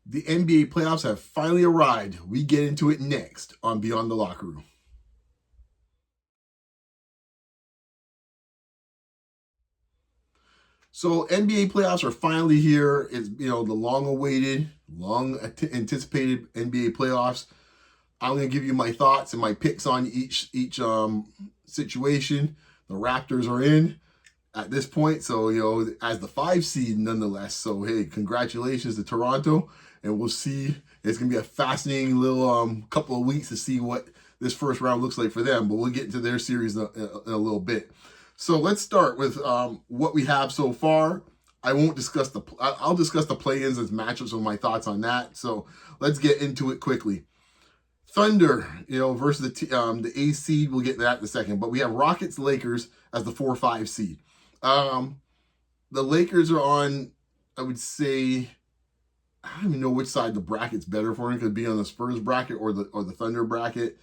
The NBA playoffs have finally arrived. We get into it next on Beyond the Locker Room. So NBA playoffs are finally here. It's the long-awaited, long-anticipated NBA playoffs. I'm going to give you my thoughts and my picks on each situation. The Raptors are in at this point, so as the 5 seed nonetheless. So hey, congratulations to Toronto, and we'll see. It's gonna be a fascinating little couple of weeks to see what this first round looks like for them. But we'll get into their series in a little bit. So let's start with what we have so far. I won't discuss I'll discuss the play-ins as matchups with my thoughts on that. So let's get into it quickly. Thunder, versus the A seed. We'll get to that in a second. But we have Rockets, Lakers as the 4-5 seed. The Lakers are on, I would say, I don't even know which side the bracket's better for them. It could be on the Spurs bracket or the Thunder bracket.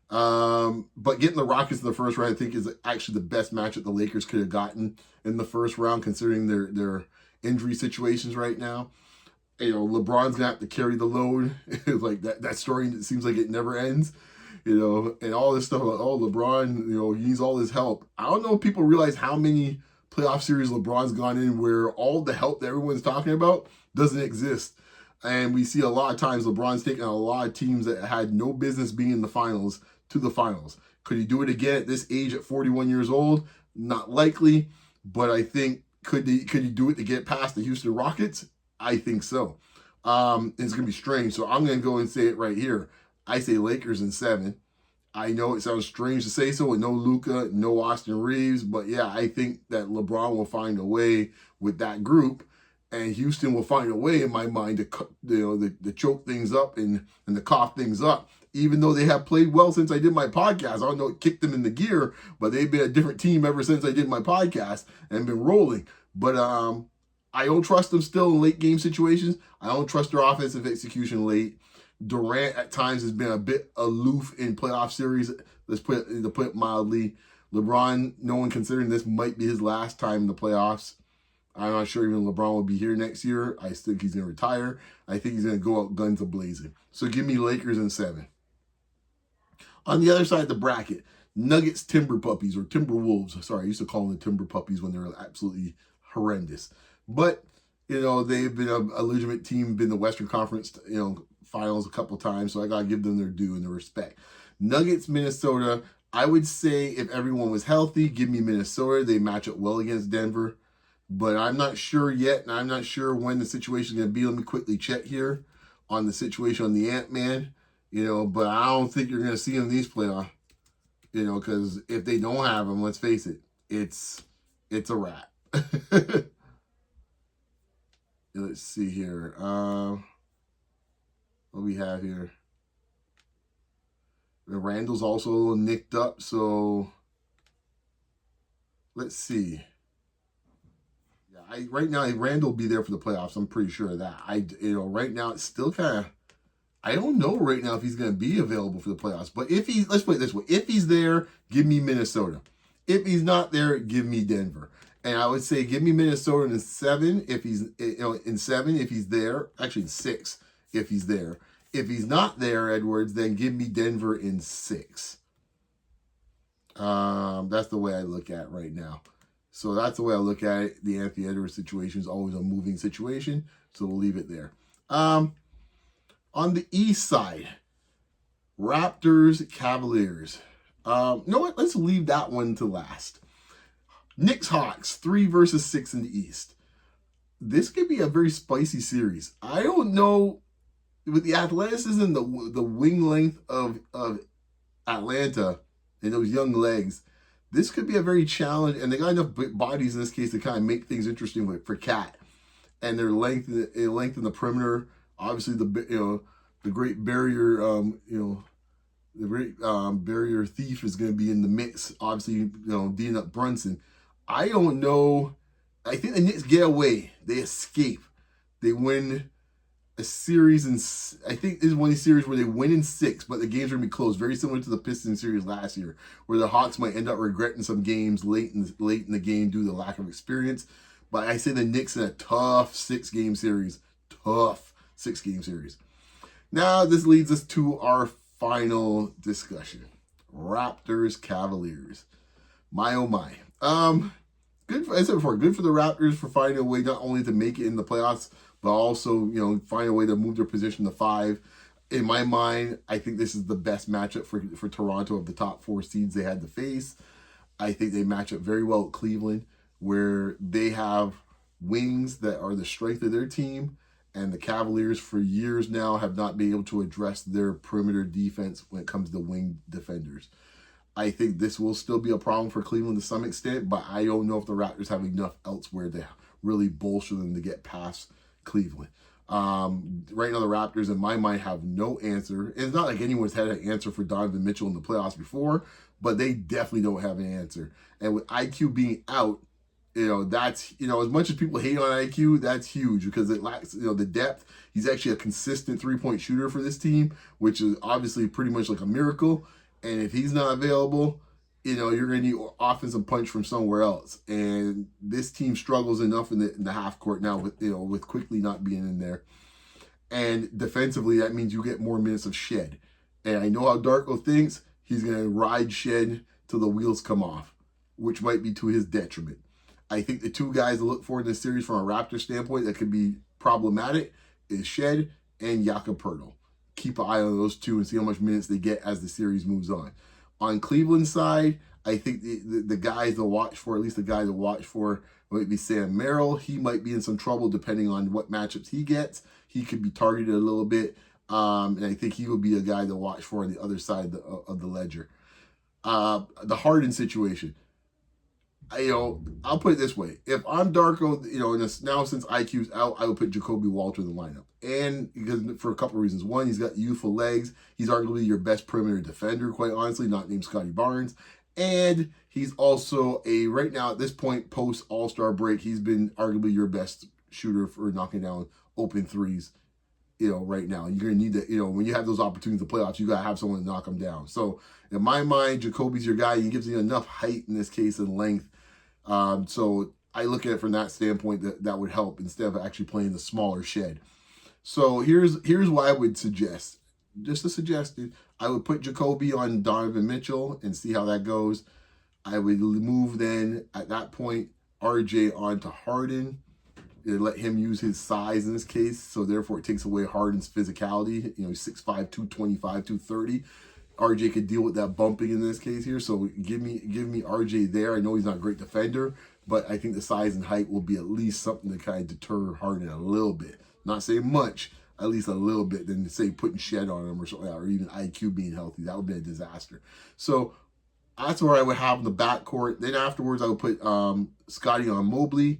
But getting the Rockets in the first round, I think, is actually the best matchup the Lakers could have gotten in the first round, considering their injury situations right now. LeBron's gonna have to carry the load. Like that story, it seems like it never ends. And all this stuff about, LeBron, he needs all his help. I don't know if people realize how many playoff series LeBron's gone in where all the help that everyone's talking about doesn't exist. And we see a lot of times LeBron's taken a lot of teams that had no business being in the finals to the finals. Could he do it again at this age at 41 years old? Not likely, but I think could he do it to get past the Houston Rockets? I think so. It's going to be strange. So I'm going to go and say it right here. I say Lakers in 7. I know it sounds strange to say so with no Luka, no Austin Reeves, but yeah, I think that LeBron will find a way with that group, and Houston will find a way, in my mind, to choke things up and to cough things up. Even though they have played well since I did my podcast, I don't know, it kicked them in the gear, but they've been a different team ever since I did my podcast and been rolling. But I don't trust them still in late game situations. I don't trust their offensive execution late. Durant at times has been a bit aloof in playoff series. To put it mildly. LeBron, no one considering this might be his last time in the playoffs. I'm not sure even LeBron will be here next year. I think he's going to retire. I think he's going to go out guns a-blazing. So give me Lakers in 7. On the other side of the bracket, Nuggets Timber Puppies, or Timberwolves. Sorry, I used to call them the Timber Puppies when they were absolutely horrendous. But, they've been a legitimate team, been the Western Conference, finals a couple times, so I got to give them their due and their respect. Nuggets, Minnesota, I would say if everyone was healthy, give me Minnesota. They match up well against Denver, but I'm not sure yet, and I'm not sure when the situation is going to be. Let me quickly check here on the situation on the Ant-Man, but I don't think you're going to see him in these playoffs, because if they don't have him, let's face it, it's a wrap. Let's see here. What we have here? Randall's also a little nicked up, so let's see. Yeah, right now Randall will be there for the playoffs. I'm pretty sure of that. Right now it's still kind of. I don't know right now if he's going to be available for the playoffs. But let's put it this way: if he's there, give me Minnesota. If he's not there, give me Denver. And I would say give me Minnesota in 7 if he's in 7 if he's there. Actually, in 6 if he's there. If he's not there, Edwards, then give me Denver in 6. That's the way I look at it right now. So that's the way I look at it. The Anthony Edwards situation is always a moving situation, so we'll leave it there. On the East side, Raptors, Cavaliers. You know what? Let's leave that one to last. Knicks-Hawks, 3 versus 6 in the East. This could be a very spicy series. I don't know, with the athleticism, the wing length of Atlanta and those young legs, this could be a very challenge. And they got enough bodies in this case to kind of make things interesting for Cat and their length in the perimeter. Obviously, the great barrier, the great barrier thief is going to be in the mix. Obviously, Dean up Brunson. I don't know. I think the Knicks get away. They escape. They win a series, and I think this is one of these series where they win in 6, but the games are going to be close. Very similar to the Pistons series last year, where the Hawks might end up regretting some games late in the game due to the lack of experience. But I say the Knicks in a tough 6-game series. Tough 6-game series. Now, this leads us to our final discussion. Raptors, Cavaliers. My, oh my. Good for, as I said before, good for the Raptors for finding a way not only to make it in the playoffs, but also, find a way to move their position to 5. In my mind, I think this is the best matchup for Toronto of the top 4 seeds they had to face. I think they match up very well at Cleveland, where they have wings that are the strength of their team, and the Cavaliers for years now have not been able to address their perimeter defense when it comes to wing defenders. I think this will still be a problem for Cleveland to some extent, but I don't know if the Raptors have enough elsewhere to really bolster them to get past Cleveland. Right now, the Raptors, in my mind, have no answer. And it's not like anyone's had an answer for Donovan Mitchell in the playoffs before, but they definitely don't have an answer. And with IQ being out, that's, as much as people hate on IQ, that's huge because it lacks, the depth. He's actually a consistent 3-point shooter for this team, which is obviously pretty much like a miracle. And if he's not available, you're going to need offensive punch from somewhere else. And this team struggles enough in the half court now with Quickly not being in there. And defensively, that means you get more minutes of Shed. And I know how Darko thinks. He's going to ride Shed till the wheels come off, which might be to his detriment. I think the 2 guys to look for in this series from a Raptor standpoint that could be problematic is Shed and Jakob Poeltl. Keep an eye on those 2 and see how much minutes they get as the series moves on. On Cleveland's side, I think the guys to watch for, at least the guy to watch for, might be Sam Merrill. He might be in some trouble depending on what matchups he gets. He could be targeted a little bit, and I think he would be a guy to watch for on the other side of the ledger. The Harden situation. I'll put it this way. If I'm Darko, now since IQ's out, I would put Jacoby Walter in the lineup. And because for a couple of reasons. One, he's got youthful legs. He's arguably your best perimeter defender, quite honestly, not named Scotty Barnes. And he's also right now at this point, post All-Star break, he's been arguably your best shooter for knocking down open threes, right now. You're going to need to, when you have those opportunities in the playoffs, you got to have someone to knock them down. So in my mind, Jacoby's your guy. He gives you enough height in this case and length. So I look at it from that standpoint that would help instead of actually playing the smaller Shed. So here's what I would suggest. Just a suggestion. I would put Jacoby on Donovan Mitchell and see how that goes. I would move then at that point RJ onto Harden and let him use his size in this case. So therefore it takes away Harden's physicality. He's 6'5", 225, 230. RJ could deal with that bumping in this case here. So give me RJ there. I know he's not a great defender, but I think the size and height will be at least something to kind of deter Harden a little bit. Not saying much, at least a little bit, than say putting Shed on him or something, or even IQ being healthy. That would be a disaster. So that's where I would have in the backcourt. Then afterwards, I would put Scotty on Mobley,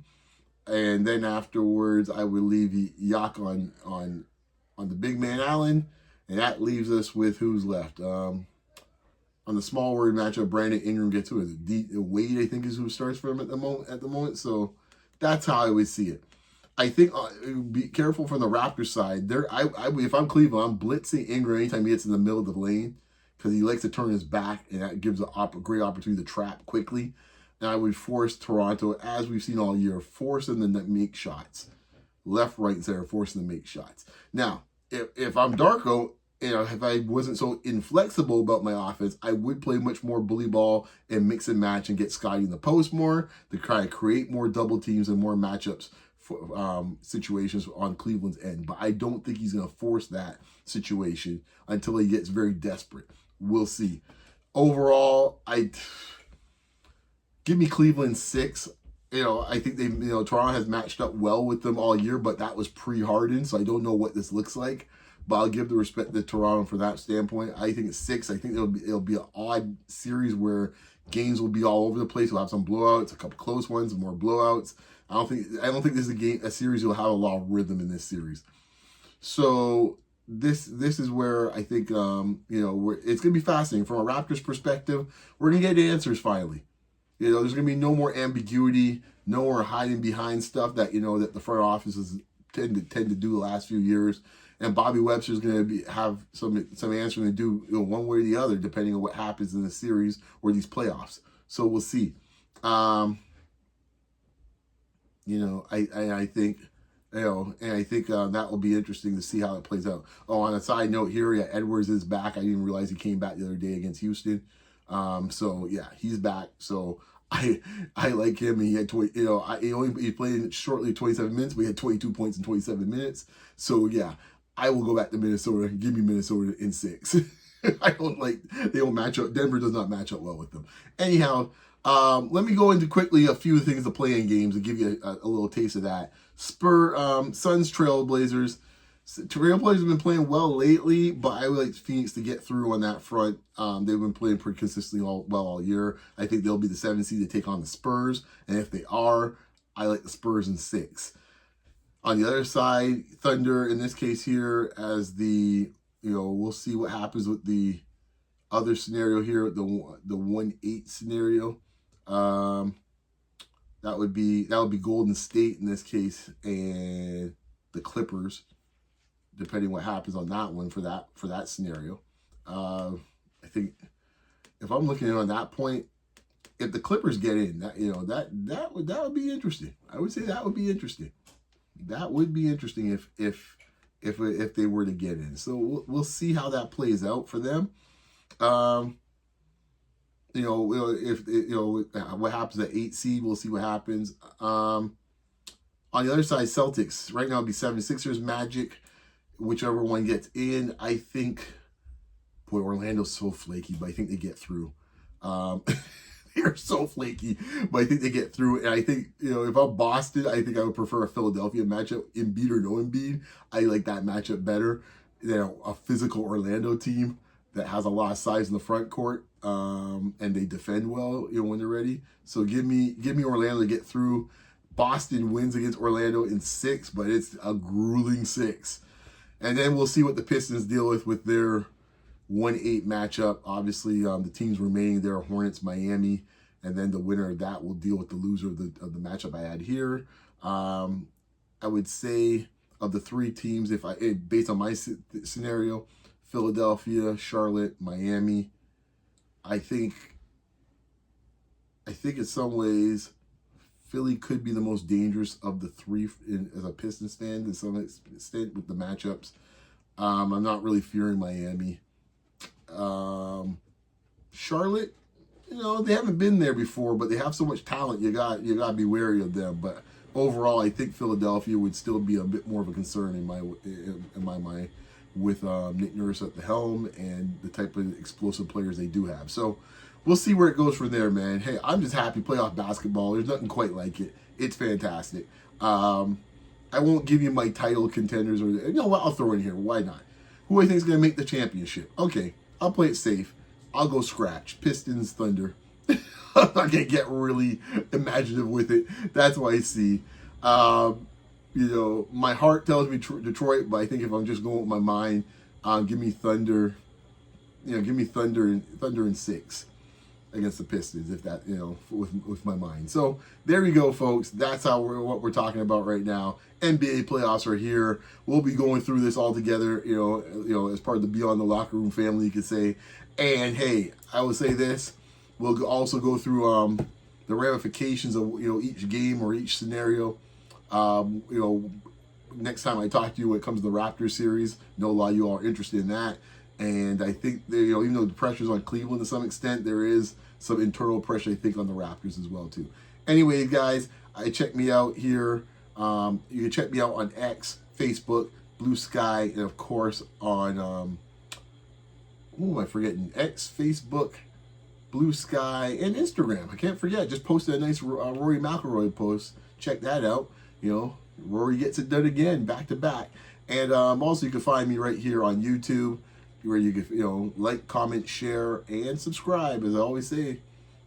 and then afterwards I would leave Yak on the big man Allen. And that leaves us with who's left. On the small word matchup, Brandon Ingram gets to it. Wade, I think, is who starts for him at the moment. So that's how I would see it. I think be careful from the Raptors side. If I'm Cleveland, I'm blitzing Ingram anytime he gets in the middle of the lane because he likes to turn his back, and that gives a great opportunity to trap quickly. And I would force Toronto, as we've seen all year, force them to make shots. Left, right, and center, force them to make shots. Now, if I'm Darko, if I wasn't so inflexible about my offense, I would play much more bully ball and mix and match and get Scotty in the post more to try to create more double teams and more matchups for situations on Cleveland's end. But I don't think he's going to force that situation until he gets very desperate. We'll see. Overall, give me Cleveland 6. I think Toronto has matched up well with them all year, but that was pre-Harden, so I don't know what this looks like. But I'll give the respect to Toronto for that standpoint. I think it's 6. I think it'll be an odd series where games will be all over the place. We'll have some blowouts, a couple close ones, more blowouts. I don't think this is a series will have a lot of rhythm in this series. So this is where I think it's gonna be fascinating from a Raptors perspective. We're gonna get answers finally. There's gonna be no more ambiguity, no more hiding behind stuff that that the front offices tend to do the last few years. And Bobby Webster's going to have some answering to do one way or the other, depending on what happens in the series or these playoffs. So we'll see. I think And I think that will be interesting to see how it plays out. Oh, on a side note here, yeah, Edwards is back. I didn't realize he came back the other day against Houston. So yeah, he's back. So I like him. And he had 20. He played shortly 27 minutes, but he had 22 points in 27 minutes. So yeah, I will go back to Minnesota. Give me Minnesota in 6. They don't match up. Denver does not match up well with them. Anyhow, let me go into quickly a few things to play in games and give you a little taste of that. Suns Trailblazers. Trailblazers have been playing well lately, but I would like Phoenix to get through on that front. They've been playing pretty consistently all year. I think they'll be the 7th seed to take on the Spurs, and if they are, I like the Spurs in 6. On the other side, Thunder in this case here as the, we'll see what happens with the other scenario here, the 1-8 scenario. That would be Golden State in this case and the Clippers, depending what happens on that one for that scenario. I think if I'm looking at it on that point, if the Clippers get in, that would be interesting. I would say that would be interesting. That would be interesting if they were to get in. So we'll see how that plays out for them. What happens at 8 seed, we'll see what happens. On the other side, Celtics. Right now it'll be 76ers, Magic, whichever one gets in. I think, boy, Orlando's so flaky, but I think they get through. They're so flaky, but I think they get through. And I think, if I'm Boston, I think I would prefer a Philadelphia matchup, Embiid or no Embiid. I like that matchup better than a physical Orlando team that has a lot of size in the front court, and they defend well, when they're ready. So give me Orlando to get through. Boston wins against Orlando in 6, but it's a grueling 6. And then we'll see what the Pistons deal with their 1-8 matchup. Obviously, the teams remaining there are Hornets, Miami, and then the winner of that will deal with the loser of the matchup I had here. I would say of the 3 teams, based on my scenario, Philadelphia, Charlotte, Miami. I think in some ways Philly could be the most dangerous of the 3 as a Pistons fan to some extent with the matchups. I'm not really fearing Miami. Charlotte, they haven't been there before, but they have so much talent. You got to be wary of them. But overall, I think Philadelphia would still be a bit more of a concern in my mind, with Nick Nurse at the helm and the type of explosive players they do have. So we'll see where it goes from there, man. Hey, I'm just happy playoff basketball. There's nothing quite like it. It's fantastic. I won't give you my title contenders or I'll throw in here. Why not? Who I think is going to make the championship? Okay, I'll play it safe. I'll go scratch. Pistons, Thunder. I'm not going to get really imaginative with it. That's what I see. My heart tells me Detroit, but I think if I'm just going with my mind, give me Thunder. Give me Thunder in 6 against the Pistons, if that, with my mind. So there you go, folks. That's what we're talking about right now. NBA playoffs are here. We'll be going through this all together, as part of the Beyond the Locker Room family, you could say. And hey, I will say this: we'll also go through the ramifications of each game or each scenario. Next time I talk to you when it comes to the Raptors series, know a lot of you all are interested in that. And I think even though the pressure's on Cleveland to some extent, there is some internal pressure, I think, on the Raptors as well too. Anyway, guys, check me out here. You can check me out on X, Facebook, Blue Sky, and of course on who am I forgetting? X, Facebook, Blue Sky, and Instagram. I can't forget. Just posted a nice Rory McIlroy post. Check that out. Rory gets it done again, back to back. And also you can find me right here on YouTube, where you can like, comment, share, and subscribe. As I always say,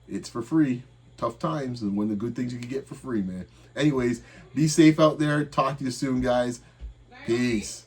it's for free. Tough times, and one of the good things you can get for free, man. Anyways, be safe out there. Talk to you soon, guys. Peace.